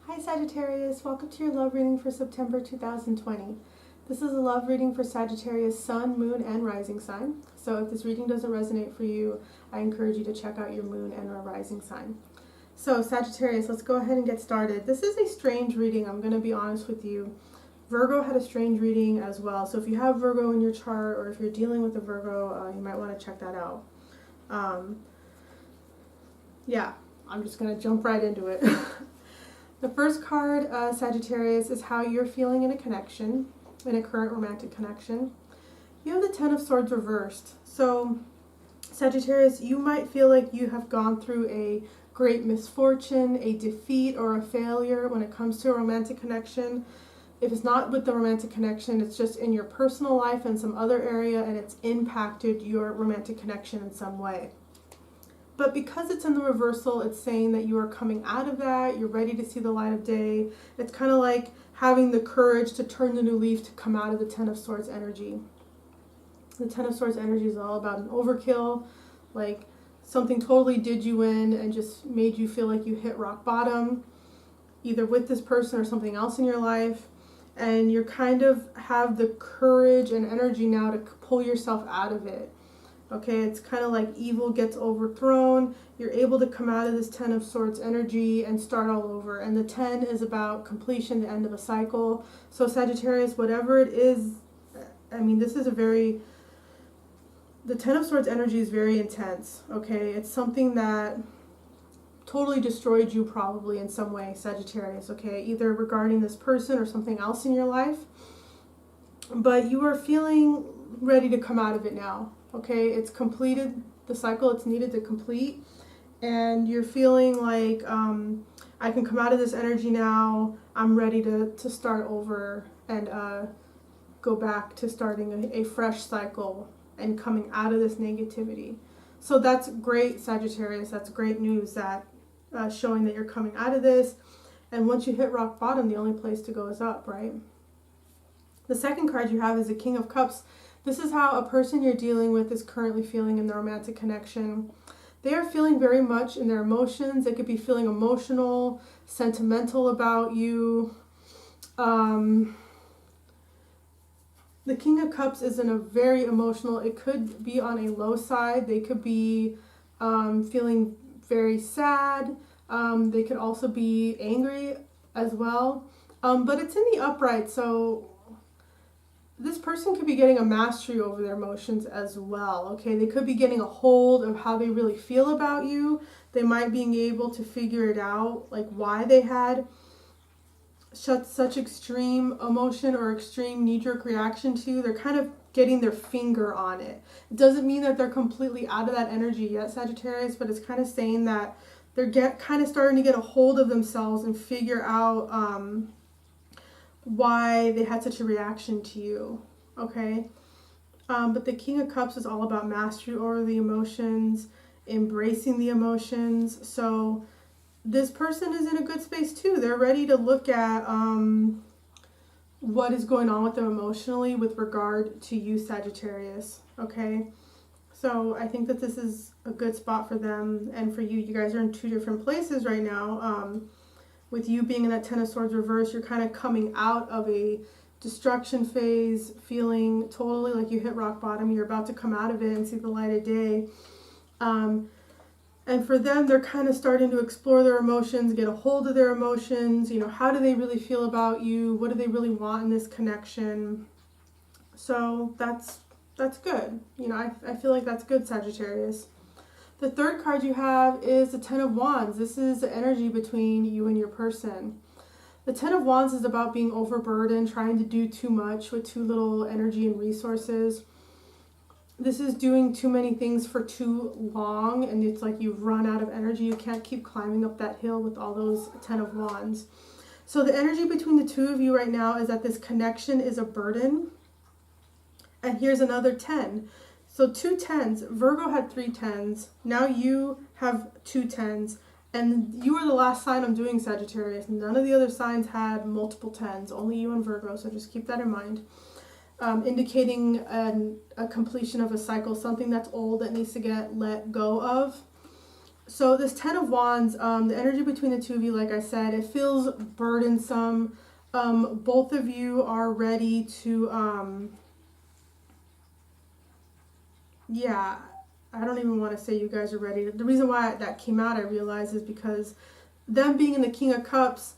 Hi Sagittarius, welcome to your love reading for September 2020. This is a love reading for Sagittarius sun, moon, and rising sign. So if this reading doesn't resonate for you, I encourage you to check out your moon and or rising sign. So Sagittarius, let's go ahead and get started. This is a strange reading, I'm going to be honest with you. Virgo had a strange reading as well. So if you have Virgo in your chart or if you're dealing with a Virgo, you might want to check that out. Yeah, I'm just going to jump right into it. The first card, Sagittarius, is how you're feeling in a connection, in a current romantic connection. You have the Ten of Swords reversed. So, Sagittarius, you might feel like you have gone through a great misfortune, a defeat, or a failure when it comes to a romantic connection. If it's not with the romantic connection, it's just in your personal life and some other area, and it's impacted your romantic connection in some way. But because it's in the reversal, it's saying that you are coming out of that, you're ready to see the light of day. It's kind of like having the courage to turn the new leaf to come out of the Ten of Swords energy. The Ten of Swords energy is all about an overkill, like something totally did you in and just made you feel like you hit rock bottom, either with this person or something else in your life. And you kind of have the courage and energy now to pull yourself out of it. Okay, it's kind of like evil gets overthrown. You're able to come out of this Ten of Swords energy and start all over. And the 10 is about completion, the end of a cycle. So Sagittarius, whatever it is, I mean, this is the Ten of Swords energy is very intense. Okay, it's something that totally destroyed you probably in some way, Sagittarius. Okay, either regarding this person or something else in your life. But you are feeling ready to come out of it now. Okay, it's completed the cycle it's needed to complete, and you're feeling like I can come out of this energy now. I'm ready to start over and go back to starting a fresh cycle and coming out of this negativity. So that's great, Sagittarius. That's great news, that showing that you're coming out of this. And once you hit rock bottom, the only place to go is up, right? The second card you have is the King of Cups. This is how a person you're dealing with is currently feeling in the romantic connection. They are feeling very much in their emotions. They could be feeling emotional, sentimental about you. The King of Cups is in a very emotional, it could be on a low side. They could be feeling very sad. They could also be angry as well. But it's in the upright, so this person could be getting a mastery over their emotions as well, okay? They could be getting a hold of how they really feel about you. They might be able to figure it out, like why they had such extreme emotion or extreme knee-jerk reaction to you. They're kind of getting their finger on it. It doesn't mean that they're completely out of that energy yet, Sagittarius, but it's kind of saying that they're kind of starting to get a hold of themselves and figure out why they had such a reaction to you, okay? But the King of Cups is all about mastery over the emotions, embracing the emotions. So this person is in a good space too. They're ready to look at what is going on with them emotionally with regard to you, Sagittarius, okay? So I think that this is a good spot for them and for you. You guys are in two different places right now. With you being in that Ten of Swords reverse, you're kind of coming out of a destruction phase, feeling totally like you hit rock bottom. You're about to come out of it and see the light of day. And for them, they're kind of starting to explore their emotions, get a hold of their emotions. You know, how do they really feel about you? What do they really want in this connection? So that's good. You know, I feel like that's good, Sagittarius. The third card you have is the Ten of Wands. This is the energy between you and your person. The Ten of Wands is about being overburdened, trying to do too much with too little energy and resources. This is doing too many things for too long, and it's like you've run out of energy. You can't keep climbing up that hill with all those Ten of Wands. So the energy between the two of you right now is that this connection is a burden. And here's another 10. So 2 10s. Virgo had 3 10s. Now you have 2 10s. And you were the last sign I'm doing, Sagittarius. None of the other signs had multiple 10s. Only you and Virgo. So just keep that in mind. Indicating a completion of a cycle. Something that's old that needs to get let go of. So this Ten of Wands, the energy between the two of you, like I said, it feels burdensome. Both of you are ready to, yeah, I don't even want to say you guys are ready. The reason why that came out, I realize, is because them being in the King of Cups,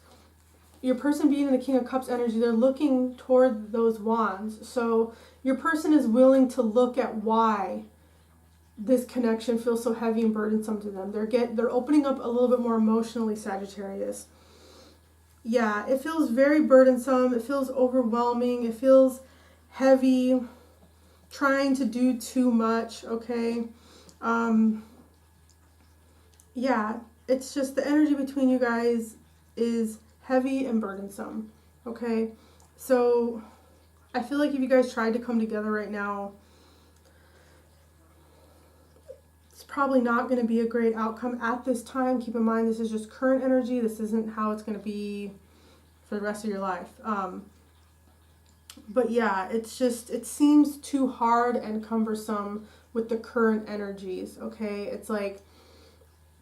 your person being in the King of Cups energy, they're looking toward those wands. So your person is willing to look at why this connection feels so heavy and burdensome to them. They're opening up a little bit more emotionally, Sagittarius. Yeah, it feels very burdensome. It feels overwhelming. It feels heavy, trying to do too much, okay? Yeah, it's just the energy between you guys is heavy and burdensome, okay? So I feel like if you guys tried to come together right now, it's probably not going to be a great outcome at this time. Keep in mind, this is just current energy. This isn't how it's going to be for the rest of your life. But yeah, it's just, it seems too hard and cumbersome with the current energies, okay? It's like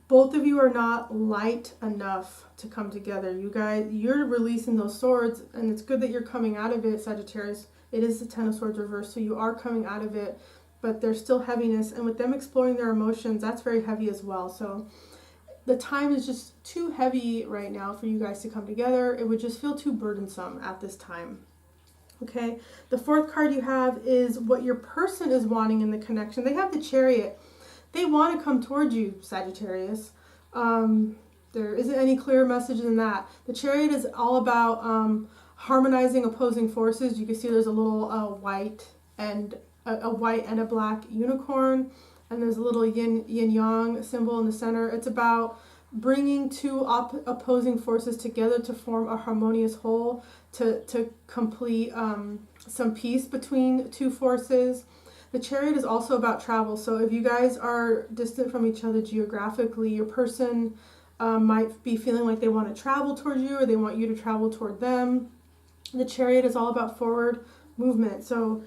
both of you are not light enough to come together. You guys, you're releasing those swords, and it's good that you're coming out of it, Sagittarius. It is the Ten of Swords reversed, so you are coming out of it, but there's still heaviness, and with them exploring their emotions, that's very heavy as well. So the time is just too heavy right now for you guys to come together. It would just feel too burdensome at this time. Okay, the fourth card you have is what your person is wanting in the connection. They have the Chariot. They want to come toward you, Sagittarius. There isn't any clearer message than that. The Chariot is all about harmonizing opposing forces. You can see there's a little white and a black unicorn, and there's a little yin-yang symbol in the center. It's about bringing two opposing forces together to form a harmonious whole, to complete some peace between two forces. The Chariot is also about travel. So if you guys are distant from each other geographically, your person might be feeling like they want to travel toward you, or they want you to travel toward them. The Chariot is all about forward movement. So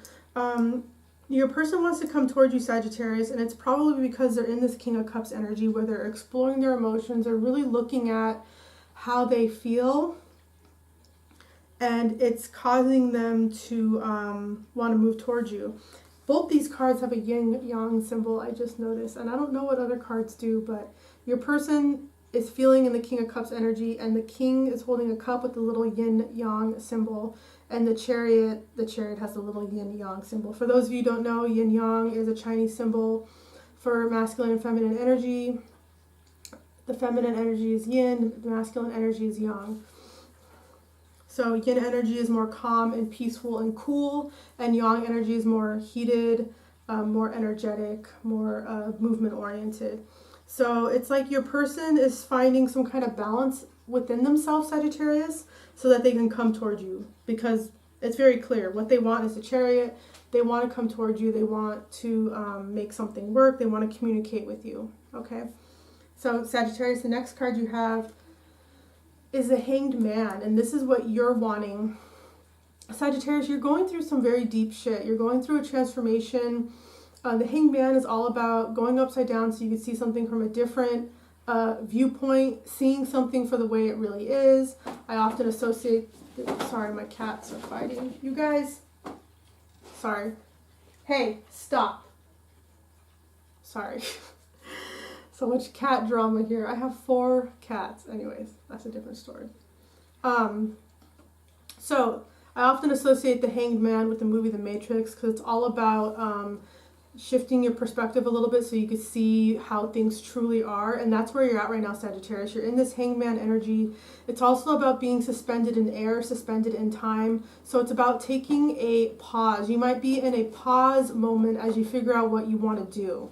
your person wants to come toward you, Sagittarius, and it's probably because they're in this King of Cups energy where they're exploring their emotions, they're really looking at how they feel, and it's causing them to want to move towards you. Both these cards have a yin-yang symbol, I just noticed, and I don't know what other cards do, but your person is feeling in the King of Cups energy, and the King is holding a cup with the little yin-yang symbol, and the Chariot has a little yin-yang symbol. For those of you who don't know, yin-yang is a Chinese symbol for masculine and feminine energy. The feminine energy is yin, the masculine energy is yang. So yin energy is more calm and peaceful and cool, and yang energy is more heated, more energetic, more movement-oriented. So it's like your person is finding some kind of balance within themselves, Sagittarius, so that they can come toward you, because it's very clear. What they want is the Chariot. They want to come toward you. They want to make something work. They want to communicate with you, okay? So Sagittarius, the next card you have is the Hanged Man, and this is what you're wanting. Sagittarius, you're going through some very deep shit. You're going through a transformation. The Hanged Man is all about going upside down so you can see something from a different viewpoint, seeing something for the way it really is. I often associate, sorry, my cats are fighting. You guys, sorry. Hey, stop. Sorry. So much cat drama here. I have 4 cats. Anyways, that's a different story. So I often associate the Hanged Man with the movie The Matrix, because it's all about shifting your perspective a little bit so you can see how things truly are. And that's where you're at right now, Sagittarius. You're in this Hanged Man energy. It's also about being suspended in air, suspended in time. So it's about taking a pause. You might be in a pause moment as you figure out what you want to do.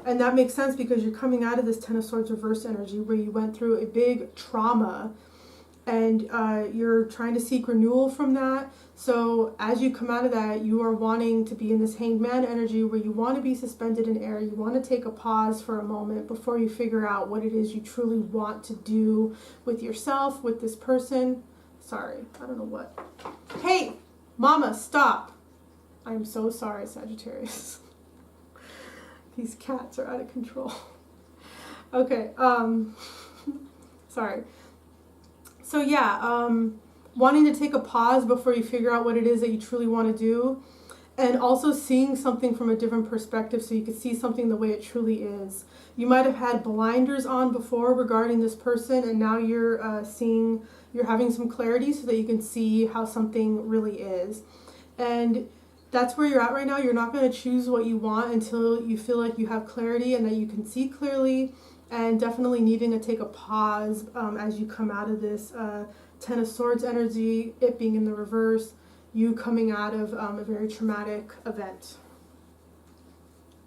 And that makes sense because you're coming out of this Ten of Swords reverse energy where you went through a big trauma, and you're trying to seek renewal from that. So as you come out of that, you are wanting to be in this Hanged Man energy where you want to be suspended in air. You want to take a pause for a moment before you figure out what it is you truly want to do with yourself, with this person. Sorry, I don't know what. Hey, Mama, stop. I'm so sorry, Sagittarius. These cats are out of control. Okay, sorry. So yeah, wanting to take a pause before you figure out what it is that you truly want to do, and also seeing something from a different perspective so you can see something the way it truly is. You might have had blinders on before regarding this person, and now you're you're having some clarity so that you can see how something really is. And that's where you're at right now. You're not going to choose what you want until you feel like you have clarity and that you can see clearly, and definitely needing to take a pause as you come out of this Ten of Swords energy, it being in the reverse, you coming out of a very traumatic event.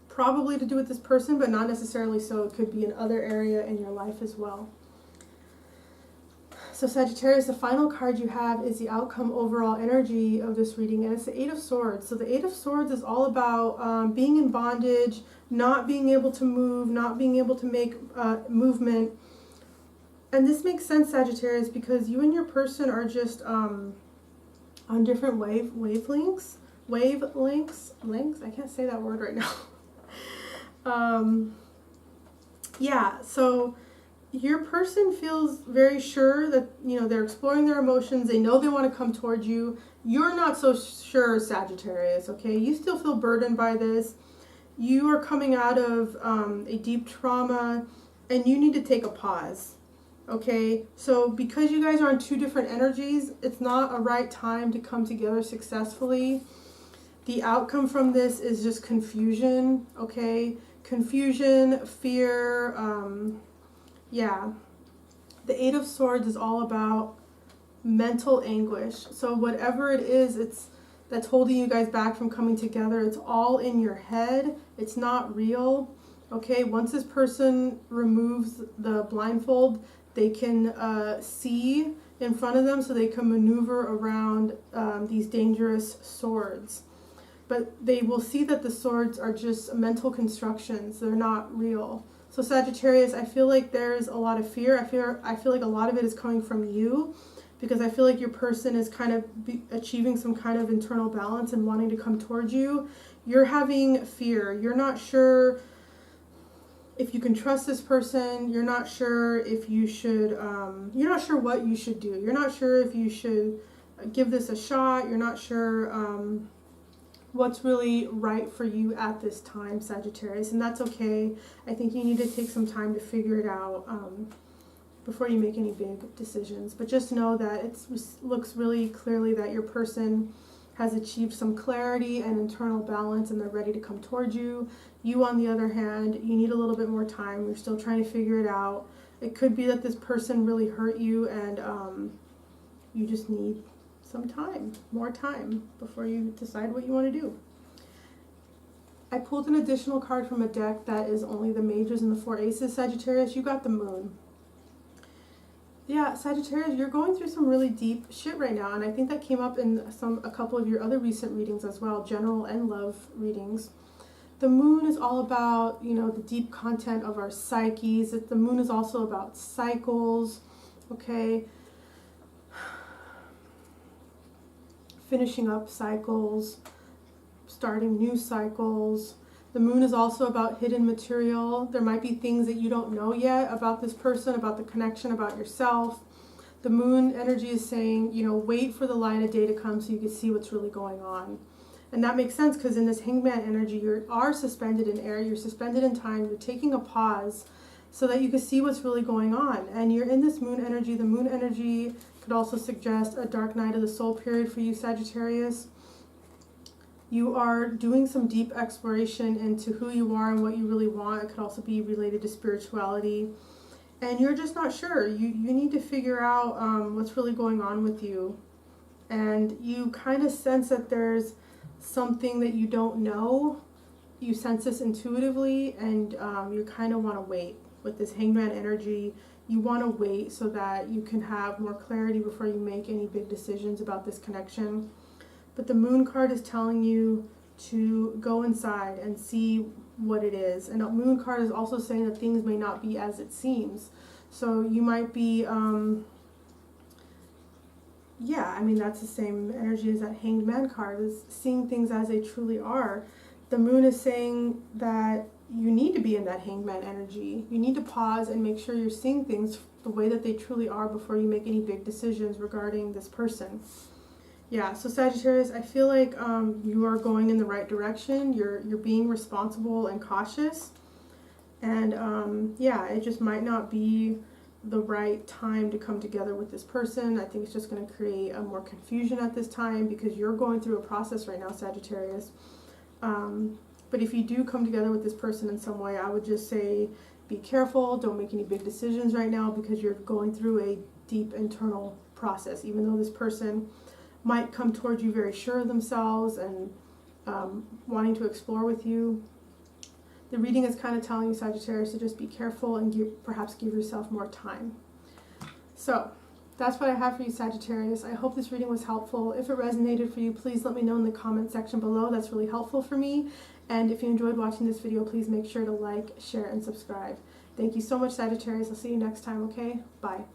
Probably to do with this person, but not necessarily so. It could be in other area in your life as well. So Sagittarius, the final card you have is the outcome overall energy of this reading, and it's the Eight of Swords. So the Eight of Swords is all about being in bondage, not being able to move, not being able to make movement. And this makes sense, Sagittarius, because you and your person are just on different wavelengths. I can't say that word right now. Yeah, so your person feels very sure that, you know, they're exploring their emotions. They know they want to come towards you. You're not so sure, Sagittarius, okay? You still feel burdened by this. You are coming out of a deep trauma, and you need to take a pause, okay? So because you guys are on two different energies, it's not a right time to come together successfully. The outcome from this is just confusion, okay? Confusion, fear, yeah. The Eight of Swords is all about mental anguish. So whatever it is, that's holding you guys back from coming together, it's all in your head. It's not real. Okay, once this person removes the blindfold, they can see in front of them, so they can maneuver around these dangerous swords. But they will see that the swords are just mental constructions. They're not real. So Sagittarius, I feel like there's a lot of fear. I feel like a lot of it is coming from you, because I feel like your person is kind of achieving some kind of internal balance and wanting to come towards you. You're having fear. You're not sure if you can trust this person. You're not sure if you should, you're not sure what you should do. You're not sure if you should give this a shot. You're not sure what's really right for you at this time, Sagittarius, and that's okay. I think you need to take some time to figure it out before you make any big decisions. But just know that it looks really clearly that your person has achieved some clarity and internal balance, and they're ready to come towards you. You, on the other hand, you need a little bit more time. You're still trying to figure it out. It could be that this person really hurt you, and you just need some time, more time, before you decide what you want to do. I pulled an additional card from a deck that is only the Mages and the Four Aces, Sagittarius. You got the Moon. Yeah, Sagittarius, you're going through some really deep shit right now, and I think that came up in a couple of your other recent readings as well, general and love readings. The Moon is all about, you know, the deep content of our psyches. The Moon is also about cycles, okay? Finishing up cycles, starting new cycles. The Moon is also about hidden material. There might be things that you don't know yet about this person, about the connection, about yourself. The Moon energy is saying, you know, wait for the light of day to come so you can see what's really going on. And that makes sense, because in this Hangman energy, you are suspended in air, you're suspended in time, you're taking a pause so that you can see what's really going on. And you're in this Moon energy. The Moon energy could also suggest a dark night of the soul period for you, Sagittarius. You are doing some deep exploration into who you are and what you really want. It could also be related to spirituality. And you're just not sure. You need to figure out what's really going on with you. And you kind of sense that there's something that you don't know. You sense this intuitively, and you kind of want to wait. With this Hangman energy, you want to wait so that you can have more clarity before you make any big decisions about this connection. But the Moon card is telling you to go inside and see what it is. And the Moon card is also saying that things may not be as it seems. So you might be, yeah, I mean, that's the same energy as that Hanged Man card, is seeing things as they truly are. The Moon is saying that you need to be in that hangman energy. You need to pause and make sure you're seeing things the way that they truly are before you make any big decisions regarding this person. Yeah, so Sagittarius, I feel like you are going in the right direction. You're being responsible and cautious. And yeah, it just might not be the right time to come together with this person. I think it's just going to create more confusion at this time because you're going through a process right now, Sagittarius. But if you do come together with this person in some way, I would just say be careful. Don't make any big decisions right now because you're going through a deep internal process. Even though this person might come towards you very sure of themselves and wanting to explore with you, the reading is kind of telling you, Sagittarius, to just be careful and perhaps give yourself more time. So that's what I have for you, Sagittarius. I hope this reading was helpful. If it resonated for you, please let me know in the comment section below. That's really helpful for me. And if you enjoyed watching this video, please make sure to like, share, and subscribe. Thank you so much, Sagittarius. I'll see you next time, okay? Bye.